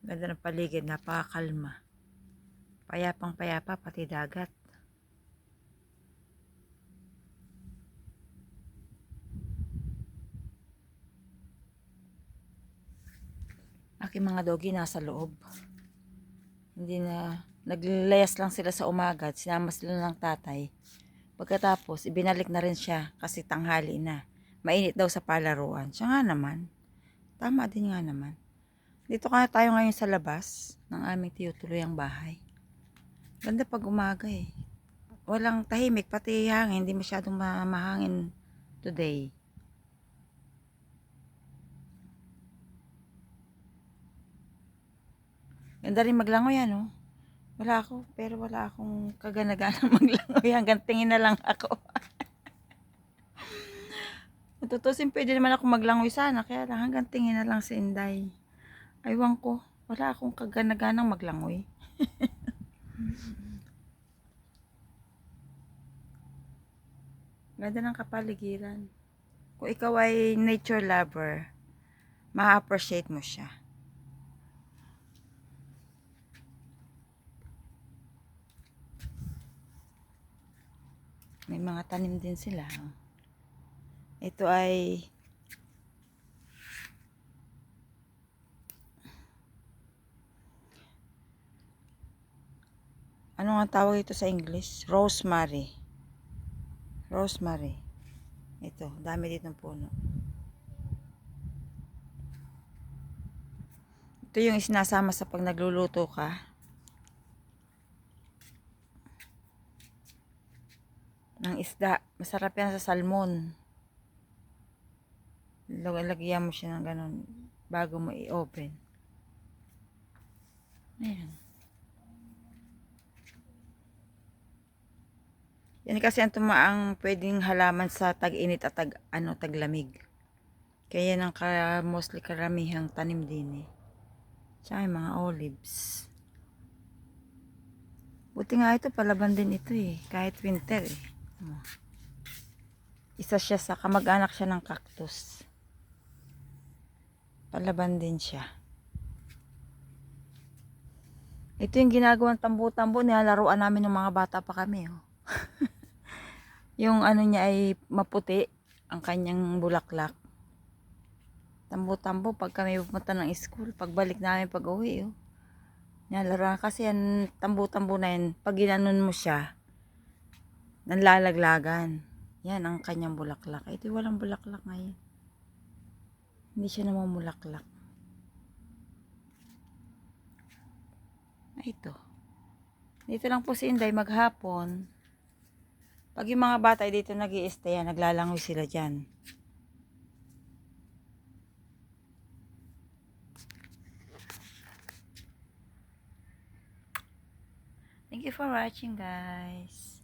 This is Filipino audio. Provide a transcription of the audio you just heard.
Ganda ng paligid, napakakalma. Payapang payapa, pati dagat. Aking mga doggy nasa loob. Hindi na, naglayas lang sila sa umaga at sinama sila ng tatay. Pagkatapos, ibinalik na rin siya kasi tanghali na. Mainit daw sa palaruan. Siya nga naman. Tama din nga naman. Dito ka tayo ngayon sa labas ng aming tiyutuluyang bahay. Ganda pag umaga eh. Walang tahimik, pati hangin. Hindi masyadong mahangin today. Ganda rin maglangoy ano. Wala ako, pero wala akong kagana-gana maglangoy. Hanggang tingin na lang ako. Matutusin, pwede naman ako maglangoy sana. Kaya lang hanggang tingin na lang si Inday. Aywan ko. Wala akong kagana-ganang maglangoy. Ganda ng kapaligiran. Kung ikaw ay nature lover, ma-appreciate mo siya. May mga tanim din sila. Ito ay ano nga tawag ito sa English? Rosemary. Rosemary. Ito, dami dito ng puno. Ito yung isinasama sa pag nagluluto ka ng isda. Masarap yan sa salmon. Lagyan mo siya ng ganun bago mo i-open. Ayan. Yan kasi ang tumaang pwedeng halaman sa tag-init at taglamig. Kaya yan ang mostly karamihang tanim din eh. Tsaka yung mga olives. Buti nga ito, palaban din ito eh. Kahit winter eh. Isa siya sa kamag-anak siya ng cactus. Palaban din siya. Ito yung ginagawang tambo-tambo. Nilalaruan namin ng mga bata pa kami. Oh. Yung ano niya ay maputi. Ang kanyang bulaklak. Tambo-tambo pag kami pupunta ng school. Pagbalik namin pag uwi. Oh. Nilalaruan kasi yan tambo-tambo na yan. Pag ginanon mo siya, nanlalaglagan. Yan ang kanyang bulaklak. Ito walang bulaklak ngayon. Hindi siya namumulaklak. Ito. Dito lang po si Inday maghapon. Pag yung mga bata ay dito nag-i-stay, naglalangoy sila dyan. Thank you for watching guys.